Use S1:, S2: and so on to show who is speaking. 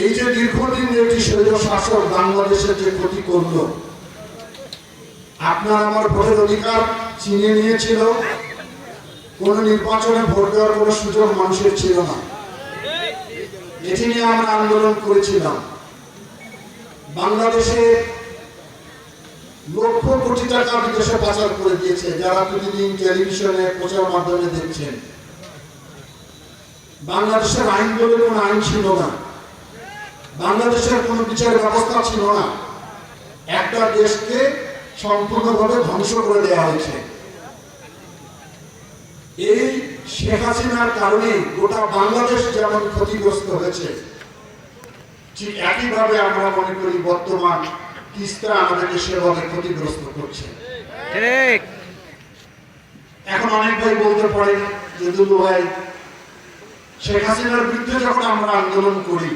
S1: এই যে দীর্ঘদিন একটি স্বৈর শাসক বাংলাদেশের যে ক্ষতি করলো, আপনার আমার ভোটের অধিকার ছিনিয়ে নিয়েছিল। কোন নির্বাচনে ভোট দেওয়ার কোনো সুযোগ মানুষের ছিল না। এটি নিয়ে আমরা আন্দোলন করেছিলাম। বাংলাদেশে লক্ষ কোটি টাকা বিদেশে পাচার করে দিয়েছে, যারা প্রতিদিন টেলিভিশনে প্রচার মাধ্যমে দেখছেন। বাংলাদেশের আইন বলে কোনো আইন ছিল না, বাংলাদেশের কোনো বিচার ব্যবস্থা ছিল না। একটা দেশকে সম্পূর্ণভাবে ধ্বংস করে দেওয়া হয়েছে। এই শেখ হাসিনার কারণে গোটা বাংলাদেশ যেমন ক্ষতিগ্রস্ত হয়েছে, ঠিক একইভাবে আমরা মনে করি বর্তমান তিস্তা আমাদেরকে সেভাবে ক্ষতিগ্রস্ত করছে।
S2: ঠিক।
S1: এখন অনেক ভাই বলতে পারেন যে দুলু ভাই, শেখ হাসিনার বিরুদ্ধে যখন আমরা আন্দোলন করি